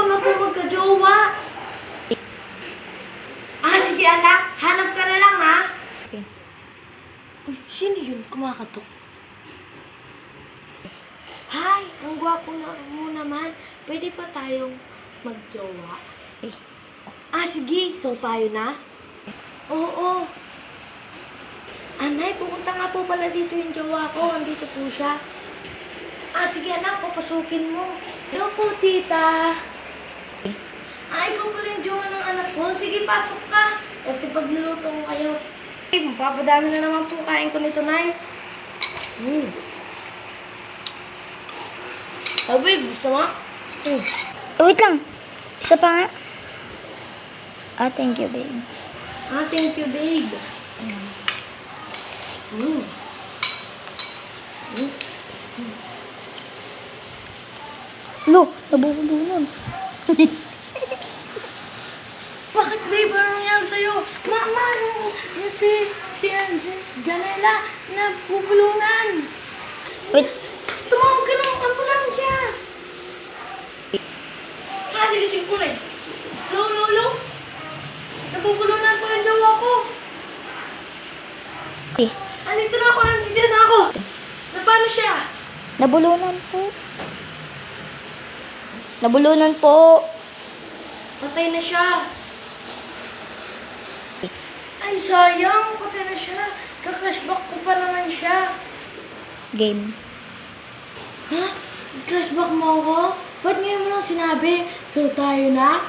wag na po magka-jowa. Sige anak, hanap ka na lang ha. Okay. Uy, sino yun? Kumakatok. Hi, ang gwapo na mo naman. Pwede pa tayong magjowa? Okay. Sige. So, tayo na? Oo. Anay, pupunta nga po pala dito yung jowa ko. Andito po siya. Sige anak, papasukin mo. Hello po, tita. Ikaw pala yung jowa ng anak ko. Sige, pasok ka. At pagluluto ko kayo. Mapapadami na naman po kain ko nito, Nay. Babe, gusto mo? Wait lang. Isa pa nga. Thank you, babe. Thank you, babe. Lo, nabubulunan. Bakit, babe? Ano nangyari sa'yo? Mama, si Janela, nabubulunan. Wait. Tumawag ka ng ambulansya. Sige po rin. Lo. Nabubulunan po yung jowa ko. Okay. Andito na ako. Paano siya? Nabulunan po. Nabulunan po. Patay na siya. Ay, sayang. Patay na siya. Kaklashback ko pa naman siya. Game. Ha? Flashback mo ako? Ba't ngayon mo lang sinabi? So, tayo na?